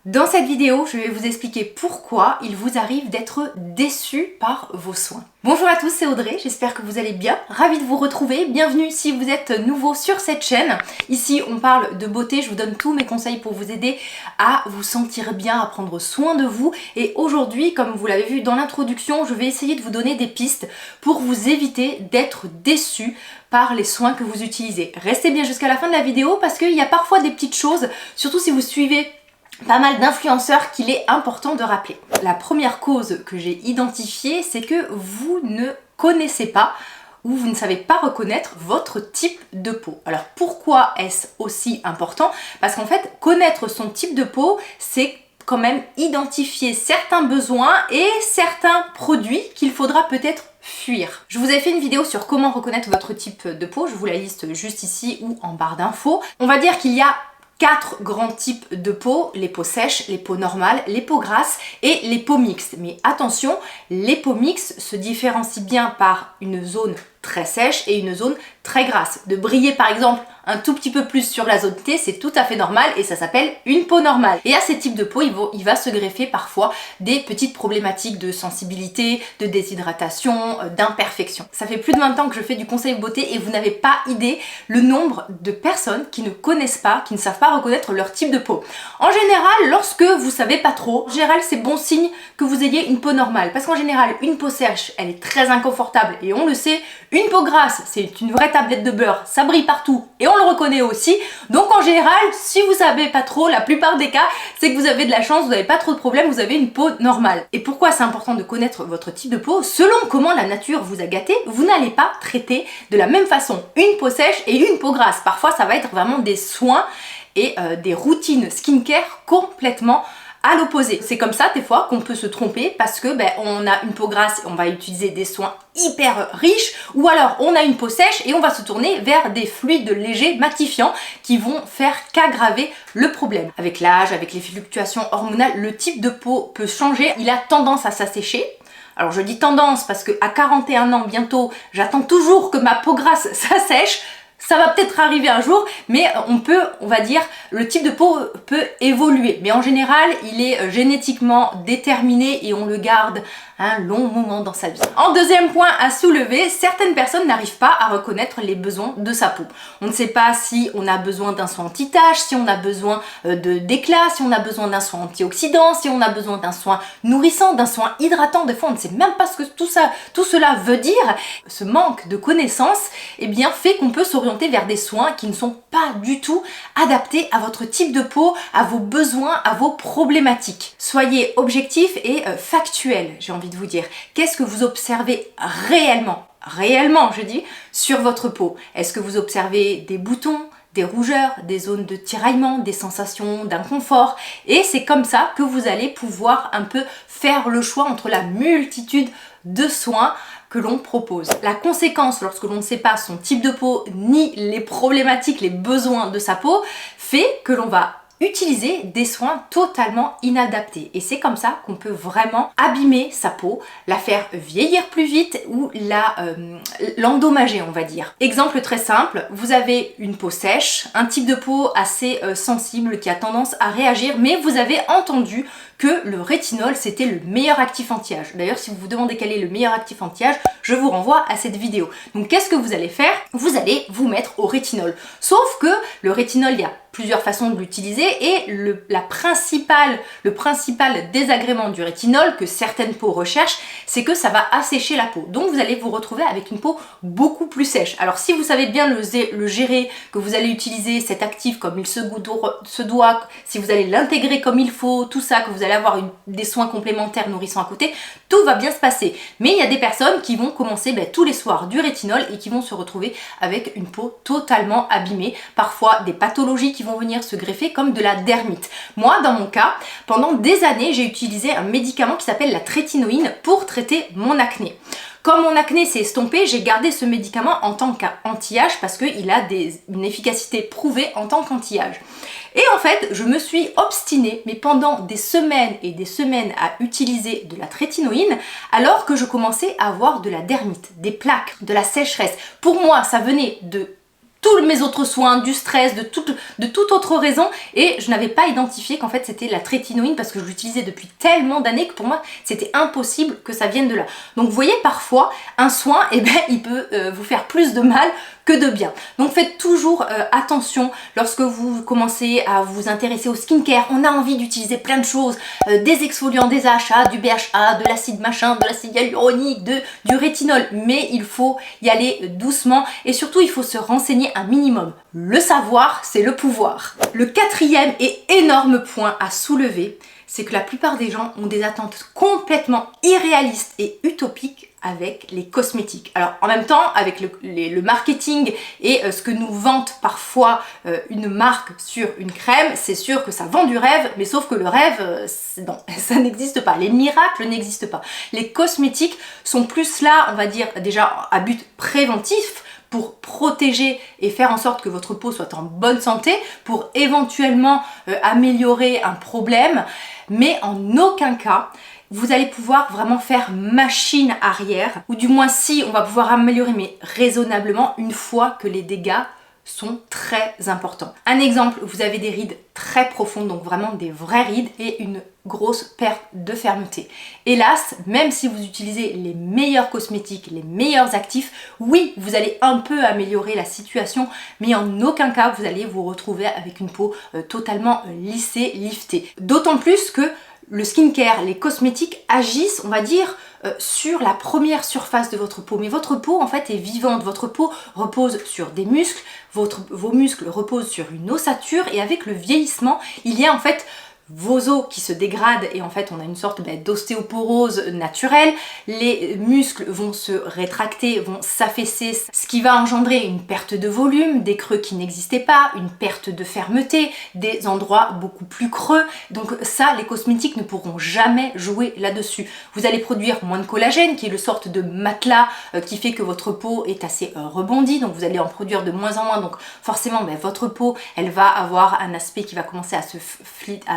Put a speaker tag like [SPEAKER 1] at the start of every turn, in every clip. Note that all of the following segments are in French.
[SPEAKER 1] Dans cette vidéo, je vais vous expliquer pourquoi il vous arrive d'être déçu par vos soins. Bonjour à tous, c'est Audrey, j'espère que vous allez bien, ravie de vous retrouver, bienvenue si vous êtes nouveau sur cette chaîne. Ici on parle de beauté, je vous donne tous mes conseils pour vous aider à vous sentir bien, à prendre soin de vous. Et aujourd'hui, comme vous l'avez vu dans l'introduction, je vais essayer de vous donner des pistes pour vous éviter d'être déçu par les soins que vous utilisez. Restez bien jusqu'à la fin de la vidéo parce qu'il y a parfois des petites choses, surtout si vous suivez pas mal d'influenceurs qu'il est important de rappeler. La première cause que j'ai identifiée, c'est que vous ne connaissez pas ou vous ne savez pas reconnaître votre type de peau. Alors pourquoi est-ce aussi important? Parce qu'en fait, connaître son type de peau, c'est quand même identifier certains besoins et certains produits qu'il faudra peut-être fuir. Je vous ai fait une vidéo sur comment reconnaître votre type de peau, je vous la liste juste ici ou en barre d'infos. On va dire qu'il y a 4 grands types de peau, les peaux sèches, les peaux normales, les peaux grasses et les peaux mixtes. Mais attention, les peaux mixtes se différencient bien par une zone très sèche et une zone très grasse. De briller par exemple un tout petit peu plus sur la zone T, c'est tout à fait normal et ça s'appelle une peau normale. Et à ces types de peau, il va se greffer parfois des petites problématiques de sensibilité, de déshydratation, d'imperfection. Ça fait plus de 20 ans que je fais du conseil beauté et vous n'avez pas idée le nombre de personnes qui ne connaissent pas, qui ne savent pas reconnaître leur type de peau. En général, lorsque vous savez pas trop, en général c'est bon signe que vous ayez une peau normale. Parce qu'en général, une peau sèche, elle est très inconfortable et on le sait. Une peau grasse, c'est une vraie tablette de beurre, ça brille partout et on le reconnaît aussi. Donc en général, si vous savez pas trop, la plupart des cas, c'est que vous avez de la chance, vous n'avez pas trop de problèmes, vous avez une peau normale. Et pourquoi c'est important de connaître votre type de peau? Selon comment la nature vous a gâté, vous n'allez pas traiter de la même façon une peau sèche et une peau grasse. Parfois, ça va être vraiment des soins et des routines skincare complètement à l'opposé. C'est comme ça des fois qu'on peut se tromper parce que on a une peau grasse et on va utiliser des soins hyper riches, ou alors on a une peau sèche et on va se tourner vers des fluides légers matifiants qui vont faire qu'aggraver le problème. Avec l'âge, avec les fluctuations hormonales, le type de peau peut changer, il a tendance à s'assécher. Alors je dis tendance parce que à 41 ans bientôt, j'attends toujours que ma peau grasse s'assèche. Ça va peut-être arriver un jour, mais on va dire, le type de peau peut évoluer. Mais en général, il est génétiquement déterminé et on le garde un long moment dans sa vie. En deuxième point à soulever, certaines personnes n'arrivent pas à reconnaître les besoins de sa peau. On ne sait pas si on a besoin d'un soin anti-tache, si on a besoin d'éclat, si on a besoin d'un soin antioxydant, si on a besoin d'un soin nourrissant, d'un soin hydratant. Des fois, on ne sait même pas ce que tout cela veut dire. Ce manque de connaissances, fait qu'on peut s'orienter vers des soins qui ne sont pas du tout adaptés à votre type de peau, à vos besoins, à vos problématiques. Soyez objectif et factuel, j'ai envie de vous dire. Qu'est-ce que vous observez réellement, je dis, sur votre peau? Est-ce que vous observez des boutons, des rougeurs, des zones de tiraillement, des sensations d'inconfort? Et c'est comme ça que vous allez pouvoir un peu faire le choix entre la multitude de soins que l'on propose. La conséquence, lorsque l'on ne sait pas son type de peau ni les problématiques, les besoins de sa peau, fait que l'on va utiliser des soins totalement inadaptés. Et c'est comme ça qu'on peut vraiment abîmer sa peau, la faire vieillir plus vite ou l'endommager, on va dire. Exemple très simple, vous avez une peau sèche, un type de peau assez sensible qui a tendance à réagir, mais vous avez entendu que le rétinol c'était le meilleur actif anti-âge. D'ailleurs, si vous vous demandez quel est le meilleur actif anti-âge, je vous renvoie à cette vidéo. Donc qu'est-ce que vous allez faire? Vous allez vous mettre au rétinol. Sauf que le rétinol, il y a plusieurs façons de l'utiliser et le principal désagrément du rétinol que certaines peaux recherchent, c'est que ça va assécher la peau. Donc vous allez vous retrouver avec une peau beaucoup plus sèche. Alors si vous savez bien le gérer, que vous allez utiliser cet actif comme il se doit, si vous allez l'intégrer comme il faut, tout ça, que vous allez avoir des soins complémentaires nourrissants à côté, tout va bien se passer. Mais il y a des personnes qui vont commencer tous les soirs du rétinol et qui vont se retrouver avec une peau totalement abîmée, parfois des pathologies qui vont venir se greffer comme de la dermite. Moi, dans mon cas, pendant des années, j'ai utilisé un médicament qui s'appelle la trétinoïne pour traiter mon acné. Comme mon acné s'est estompé, j'ai gardé ce médicament en tant qu'anti-âge parce qu'il a une efficacité prouvée en tant qu'anti-âge. Et en fait, je me suis obstinée, mais pendant des semaines et des semaines à utiliser de la trétinoïne, alors que je commençais à avoir de la dermite, des plaques, de la sécheresse. Pour moi, ça venait de tous mes autres soins, du stress, de toute autre raison, et je n'avais pas identifié qu'en fait c'était la trétinoïne parce que je l'utilisais depuis tellement d'années que pour moi c'était impossible que ça vienne de là. Donc vous voyez, parfois un soin, eh ben, il peut vous faire plus de mal que de bien. Donc faites toujours attention lorsque vous commencez à vous intéresser au skincare. On a envie d'utiliser plein de choses, des exfoliants, des AHA, du BHA, de l'acide machin, de l'acide hyaluronique, du rétinol, mais il faut y aller doucement et surtout il faut se renseigner un minimum. Le savoir, c'est le pouvoir. Le quatrième et énorme point à soulever, c'est que la plupart des gens ont des attentes complètement irréalistes et utopiques avec les cosmétiques. Alors en même temps, avec le marketing et ce que nous vante parfois une marque sur une crème, c'est sûr que ça vend du rêve, mais sauf que le rêve, non, ça n'existe pas. Les miracles n'existent pas. Les cosmétiques sont plus là, on va dire, déjà à but préventif, pour protéger et faire en sorte que votre peau soit en bonne santé, pour éventuellement améliorer un problème, mais en aucun cas vous allez pouvoir vraiment faire machine arrière, ou du moins si on va pouvoir améliorer, mais raisonnablement, une fois que les dégâts sont très importants. Un exemple, vous avez des rides très profondes, donc vraiment des vraies rides et une grosse perte de fermeté. Hélas, même si vous utilisez les meilleurs cosmétiques, les meilleurs actifs, oui, vous allez un peu améliorer la situation, mais en aucun cas vous allez vous retrouver avec une peau totalement lissée, liftée. D'autant plus que le skincare, les cosmétiques agissent, on va dire, sur la première surface de votre peau. Mais votre peau, en fait, est vivante. Votre peau repose sur des muscles, vos muscles reposent sur une ossature, et avec le vieillissement, il y a en fait vos os qui se dégradent et en fait on a une sorte d'ostéoporose naturelle, les muscles vont se rétracter, vont s'affaisser, ce qui va engendrer une perte de volume, des creux qui n'existaient pas, une perte de fermeté, des endroits beaucoup plus creux. Donc ça, les cosmétiques ne pourront jamais jouer là-dessus. Vous allez produire moins de collagène, qui est le sorte de matelas qui fait que votre peau est assez rebondie, donc vous allez en produire de moins en moins, donc forcément votre peau, elle va avoir un aspect qui va commencer à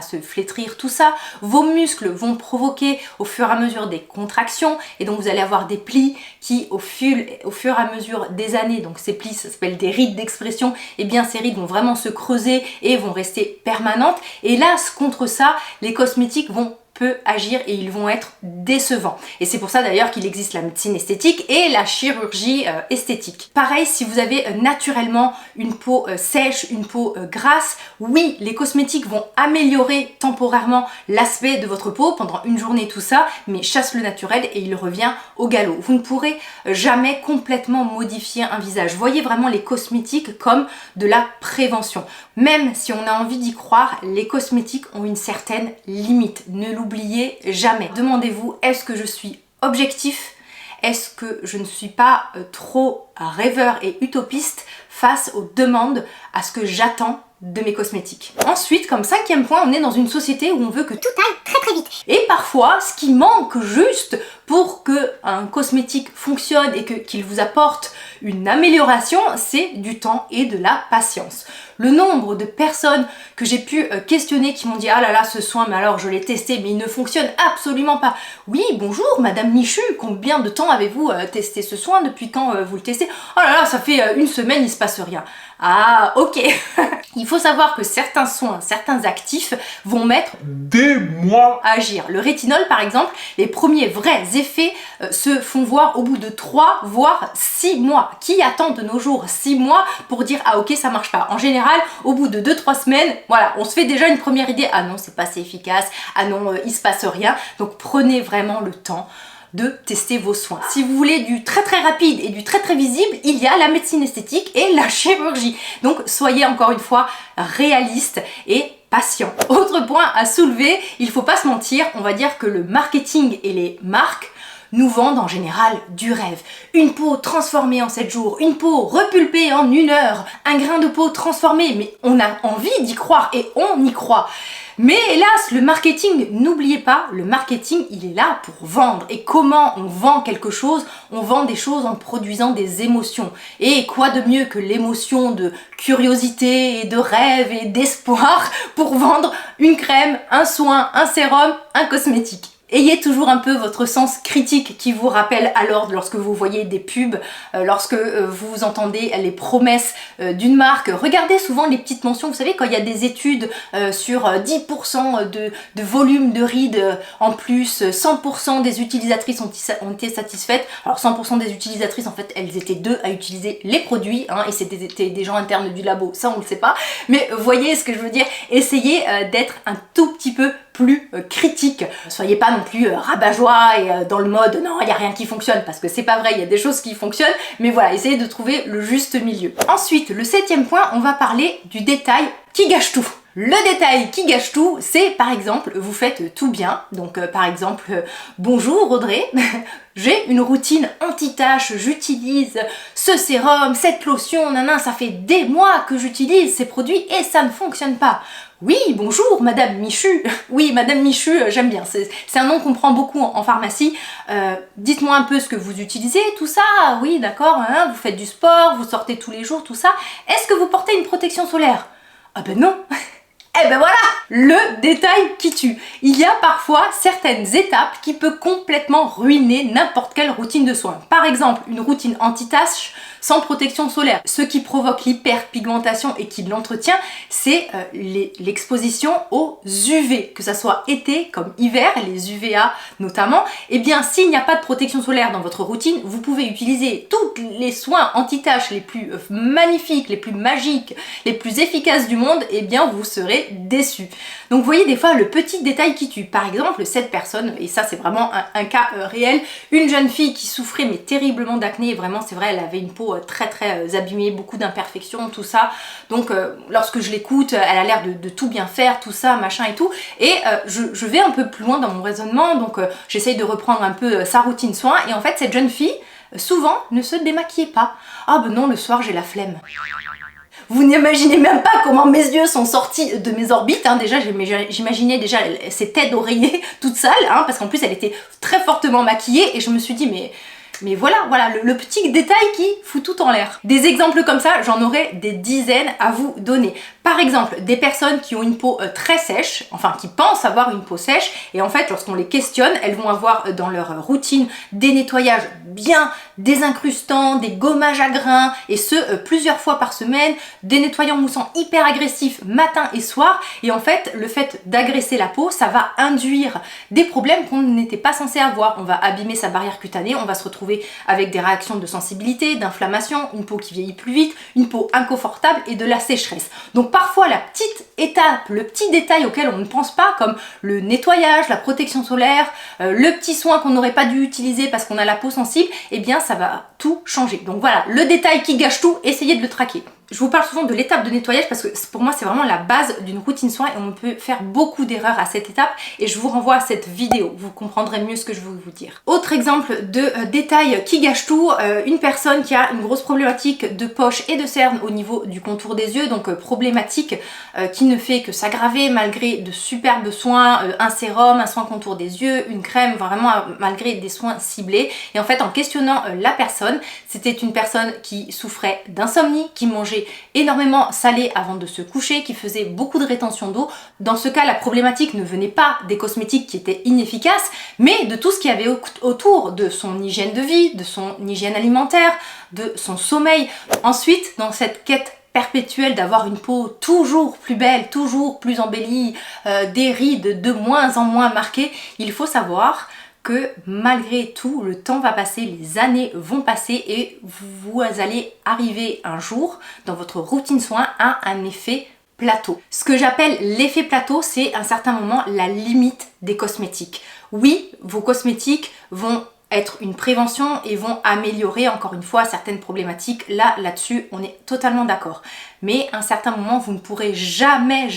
[SPEAKER 1] se flétrir, tout ça. Vos muscles vont provoquer au fur et à mesure des contractions, et donc vous allez avoir des plis qui au fur et à mesure des années, donc ces plis, ça s'appelle des rides d'expression, et bien ces rides vont vraiment se creuser et vont rester permanentes. Et là, contre ça, les cosmétiques vont agir et ils vont être décevants. Et c'est pour ça d'ailleurs qu'il existe la médecine esthétique et la chirurgie esthétique. Pareil, si vous avez naturellement une peau sèche, une peau grasse, oui, les cosmétiques vont améliorer temporairement l'aspect de votre peau pendant une journée, tout ça, mais chasse le naturel et il revient au galop. Vous ne pourrez jamais complètement modifier un visage. Voyez vraiment les cosmétiques comme de la prévention. Même si on a envie d'y croire, les cosmétiques ont une certaine limite. Ne l'oubliez jamais. Demandez-vous, est-ce que je suis objectif? Est-ce que je ne suis pas trop rêveur et utopiste face aux demandes, à ce que j'attends de mes cosmétiques? Ensuite, comme cinquième point, on est dans une société où on veut que tout aille très très vite. Et parfois, ce qui manque juste pour que un cosmétique fonctionne et qu'il vous apporte une amélioration, c'est du temps et de la patience. Le nombre de personnes que j'ai pu questionner qui m'ont dit « Ah là là, ce soin, mais alors je l'ai testé, mais il ne fonctionne absolument pas. » Oui, bonjour, Madame Michu, combien de temps avez-vous testé ce soin? Depuis quand vous le testez? Oh là là, ça fait une semaine, il se passe rien. Ah, ok. Il faut savoir que certains soins, certains actifs vont mettre des mois à agir. Le rétinol, par exemple, les premiers vrais effets se font voir au bout de 3 voire 6 mois. Qui attend de nos jours 6 mois pour dire « Ah ok, ça marche pas ». En général, au bout de 2-3 semaines, voilà, on se fait déjà une première idée. Ah non, c'est pas assez efficace. Ah non, il se passe rien. Donc prenez vraiment le temps de tester vos soins. Si vous voulez du très très rapide et du très très visible, il y a la médecine esthétique et la chirurgie. Donc soyez encore une fois réaliste et patient. Autre point à soulever, il faut pas se mentir, on va dire que le marketing et les marques nous vendent en général du rêve. Une peau transformée en 7 jours, une peau repulpée en 1 heure, un grain de peau transformé, mais on a envie d'y croire et on y croit. Mais hélas, le marketing, n'oubliez pas, le marketing, il est là pour vendre. Et comment on vend quelque chose? On vend des choses en produisant des émotions. Et quoi de mieux que l'émotion de curiosité et de rêve et d'espoir pour vendre une crème, un soin, un sérum, un cosmétique? Ayez toujours un peu votre sens critique qui vous rappelle à l'ordre lorsque vous voyez des pubs, lorsque vous entendez les promesses d'une marque. Regardez souvent les petites mentions, vous savez quand il y a des études sur 10% de volume de rides en plus, 100% des utilisatrices ont été satisfaites. Alors 100% des utilisatrices en fait elles étaient deux à utiliser les produits hein, et c'était des gens internes du labo, ça on le sait pas. Mais voyez ce que je veux dire, essayez d'être un tout petit peu plus critique. Soyez pas non plus rabat-joie et dans le mode non, il n'y a rien qui fonctionne parce que c'est pas vrai, il y a des choses qui fonctionnent, mais voilà, essayez de trouver le juste milieu. Ensuite, le 7e point, on va parler du détail qui gâche tout. Le détail qui gâche tout, c'est par exemple, vous faites tout bien, donc par exemple, bonjour Audrey, j'ai une routine anti-tache, j'utilise ce sérum, cette lotion, ça fait des mois que j'utilise ces produits et ça ne fonctionne pas. Oui, bonjour, Madame Michu. Oui, Madame Michu, j'aime bien. C'est un nom qu'on prend beaucoup en pharmacie. Dites-moi un peu ce que vous utilisez, tout ça. Oui, d'accord, hein, vous faites du sport, vous sortez tous les jours, tout ça. Est-ce que vous portez une protection solaire? Ah ben non. Eh ben voilà, le détail qui tue. Il y a parfois certaines étapes qui peuvent complètement ruiner n'importe quelle routine de soins. Par exemple, une routine anti-tache sans protection solaire. Ce qui provoque l'hyperpigmentation et qui l'entretient, c'est l'exposition aux UV, que ça soit été comme hiver, les UVA notamment. Eh bien, s'il n'y a pas de protection solaire dans votre routine, vous pouvez utiliser tous les soins anti-taches les plus magnifiques, les plus magiques, les plus efficaces du monde, eh bien, vous serez déçus. Donc, vous voyez des fois le petit détail qui tue. Par exemple, cette personne, et ça c'est vraiment un cas réel, une jeune fille qui souffrait mais terriblement d'acné, vraiment c'est vrai, elle avait une peau très abîmée, beaucoup d'imperfections, tout ça. Donc lorsque je l'écoute, elle a l'air de tout bien faire, tout ça, machin et tout. Et je vais un peu plus loin dans mon raisonnement, donc j'essaye de reprendre un peu sa routine soin. Et en fait, cette jeune fille, souvent, ne se démaquillait pas. Ah ben non, le soir, j'ai la flemme. Vous n'imaginez même pas comment mes yeux sont sortis de mes orbites, hein. Déjà j'imaginais déjà ses têtes d'oreiller toutes sales, hein, parce qu'en plus elle était très fortement maquillée et je me suis dit mais voilà le petit détail qui fout tout en l'air. Des exemples comme ça, j'en aurais des dizaines à vous donner. Par exemple, des personnes qui ont une peau très sèche, enfin qui pensent avoir une peau sèche, et en fait lorsqu'on les questionne, elles vont avoir dans leur routine des nettoyages bien désincrustants, des gommages à grains, et ce plusieurs fois par semaine, des nettoyants moussants hyper agressifs matin et soir, et en fait le fait d'agresser la peau, ça va induire des problèmes qu'on n'était pas censé avoir. On va abîmer sa barrière cutanée, on va se retrouver avec des réactions de sensibilité, d'inflammation, une peau qui vieillit plus vite, une peau inconfortable et de la sécheresse. Donc parfois la petite étape, le petit détail auquel on ne pense pas, comme le nettoyage, la protection solaire, le petit soin qu'on n'aurait pas dû utiliser parce qu'on a la peau sensible, eh bien ça va tout changer. Donc voilà, le détail qui gâche tout, essayez de le traquer. Je vous parle souvent de l'étape de nettoyage parce que pour moi c'est vraiment la base d'une routine soin et on peut faire beaucoup d'erreurs à cette étape et je vous renvoie à cette vidéo, vous comprendrez mieux ce que je veux vous dire. Autre exemple de détail qui gâche tout, une personne qui a une grosse problématique de poche et de cerne au niveau du contour des yeux, donc problématique qui ne fait que s'aggraver malgré de superbes soins, un sérum, un soin contour des yeux, une crème, vraiment malgré des soins ciblés. Et en fait en questionnant la personne, c'était une personne qui souffrait d'insomnie, qui mangeait énormément salé avant de se coucher, qui faisait beaucoup de rétention d'eau. Dans ce cas, la problématique ne venait pas des cosmétiques qui étaient inefficaces, mais de tout ce qu'il y avait autour de son hygiène de vie, de son hygiène alimentaire, de son sommeil. Ensuite, dans cette quête perpétuelle d'avoir une peau toujours plus belle, toujours plus embellie, des rides de moins en moins marquées, il faut savoir que malgré tout, le temps va passer, les années vont passer et vous allez arriver un jour dans votre routine soin à un effet plateau. Ce que j'appelle l'effet plateau, c'est à un certain moment la limite des cosmétiques. Oui, vos cosmétiques vont être une prévention et vont améliorer encore une fois certaines problématiques. Là-dessus, on est totalement d'accord. Mais à un certain moment, vous ne pourrez jamais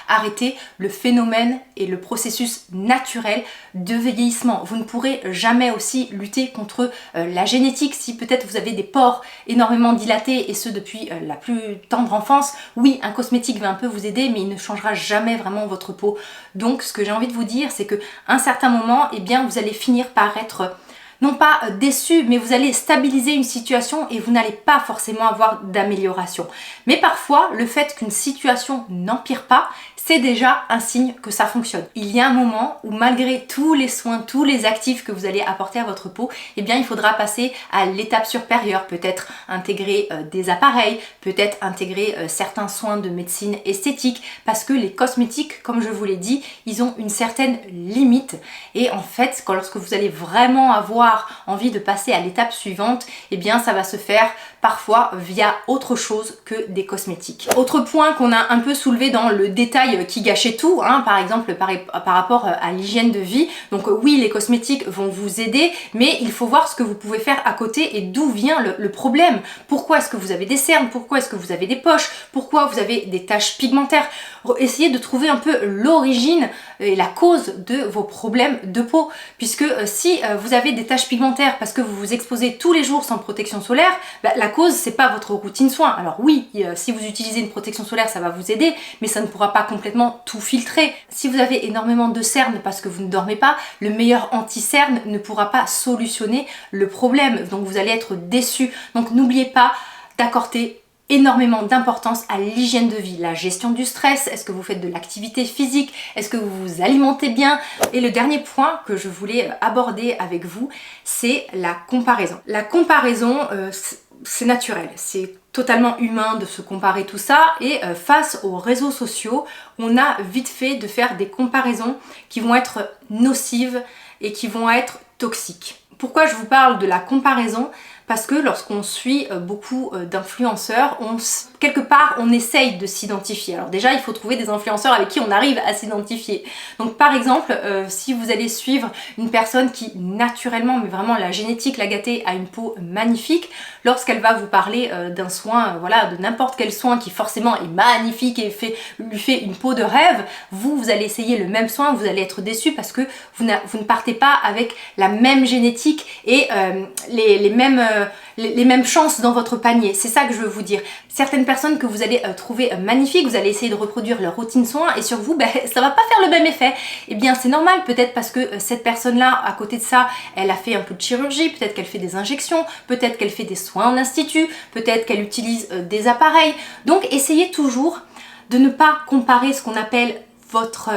[SPEAKER 1] arrêter le phénomène et le processus naturel de vieillissement. Vous ne pourrez jamais aussi lutter contre la génétique. Si peut-être vous avez des pores énormément dilatés et ce depuis la plus tendre enfance, oui, un cosmétique va un peu vous aider, mais il ne changera jamais vraiment votre peau. Donc, ce que j'ai envie de vous dire, c'est qu'à un certain moment, eh bien, vous allez finir par être non pas déçu, mais vous allez stabiliser une situation et vous n'allez pas forcément avoir d'amélioration. Mais parfois, le fait qu'une situation n'empire pas, c'est déjà un signe que ça fonctionne. Il y a un moment où malgré tous les soins, tous les actifs que vous allez apporter à votre peau, eh bien il faudra passer à l'étape supérieure, peut-être intégrer des appareils, peut-être intégrer certains soins de médecine esthétique, parce que les cosmétiques, comme je vous l'ai dit, ils ont une certaine limite. Et en fait, lorsque vous allez vraiment avoir envie de passer à l'étape suivante, eh bien ça va se faire parfois via autre chose que des cosmétiques. Autre point qu'on a un peu soulevé dans le détail qui gâchait tout, hein, par exemple par rapport à l'hygiène de vie. Donc oui, les cosmétiques vont vous aider, mais il faut voir ce que vous pouvez faire à côté et d'où vient le problème. Pourquoi est-ce que vous avez des cernes? Pourquoi est-ce que vous avez des poches? Pourquoi vous avez des taches pigmentaires? Essayez de trouver un peu l'origine et la cause de vos problèmes de peau, puisque si vous avez des taches pigmentaires parce que vous vous exposez tous les jours sans protection solaire, la cause c'est pas votre routine soin. Alors oui, si vous utilisez une protection solaire ça va vous aider, mais ça ne pourra pas complètement tout filtrer. Si vous avez énormément de cernes parce que vous ne dormez pas, le meilleur anti-cerne ne pourra pas solutionner le problème, donc vous allez être déçu. Donc n'oubliez pas d'accorder énormément d'importance à l'hygiène de vie, la gestion du stress, est-ce que vous faites de l'activité physique, est-ce que vous vous alimentez bien? Et le dernier point que je voulais aborder avec vous, c'est la comparaison. La comparaison, c'est naturel, c'est totalement humain de se comparer tout ça, et face aux réseaux sociaux, on a vite fait de faire des comparaisons qui vont être nocives et qui vont être toxiques. Pourquoi je vous parle de la comparaison? Parce que lorsqu'on suit beaucoup d'influenceurs, quelque part on essaye de s'identifier. Alors déjà il faut trouver des influenceurs avec qui on arrive à s'identifier. Donc par exemple, si vous allez suivre une personne qui naturellement, mais vraiment la génétique l'a gâtée, a une peau magnifique, lorsqu'elle va vous parler d'un soin, voilà, de n'importe quel soin qui forcément est magnifique et lui fait une peau de rêve, vous allez essayer le même soin, vous allez être déçu parce que vous ne partez pas avec la même génétique et les mêmes chances dans votre panier. C'est ça que je veux vous dire. Certaines personnes que vous allez trouver magnifiques, vous allez essayer de reproduire leur routine soin et sur vous, ça va pas faire le même effet. Eh bien c'est normal, peut-être parce que cette personne-là, à côté de ça, elle a fait un peu de chirurgie, peut-être qu'elle fait des injections, peut-être qu'elle fait des soins en institut, peut-être qu'elle utilise des appareils. Donc essayez toujours de ne pas comparer ce qu'on appelle votre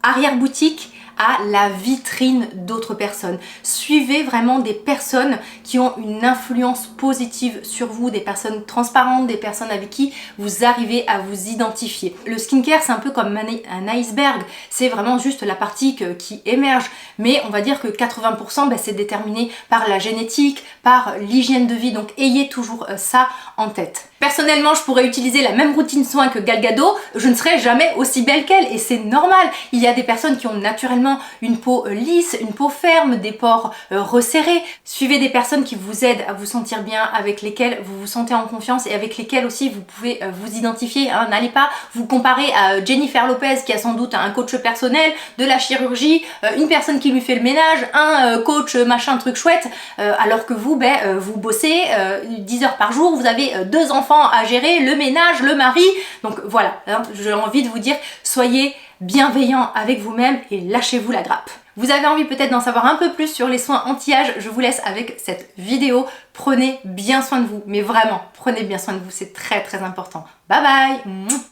[SPEAKER 1] arrière-boutique à la vitrine d'autres personnes. Suivez vraiment des personnes qui ont une influence positive sur vous, des personnes transparentes, des personnes avec qui vous arrivez à vous identifier. Le skincare, c'est un peu comme un iceberg, c'est vraiment juste la partie qui émerge, mais on va dire que 80% c'est déterminé par la génétique, par l'hygiène de vie, donc ayez toujours ça en tête. Personnellement, je pourrais utiliser la même routine soin que Gal Gadot, je ne serai jamais aussi belle qu'elle et c'est normal. Il y a des personnes qui ont naturellement une peau lisse, une peau ferme, des pores resserrés. Suivez des personnes qui vous aident à vous sentir bien, avec lesquelles vous vous sentez en confiance et avec lesquelles aussi vous pouvez vous identifier. Hein. N'allez pas vous comparer à Jennifer Lopez qui a sans doute un coach personnel, de la chirurgie, une personne qui lui fait le ménage, un coach machin truc chouette, alors que vous, vous bossez 10 heures par jour, vous avez 2 enfants à gérer, le ménage, le mari. Donc voilà, hein, j'ai envie de vous dire, soyez bienveillant avec vous-même et lâchez-vous la grappe. Vous avez envie peut-être d'en savoir un peu plus sur les soins anti-âge, je vous laisse avec cette vidéo. Prenez bien soin de vous, mais vraiment, prenez bien soin de vous, c'est très très important. Bye bye.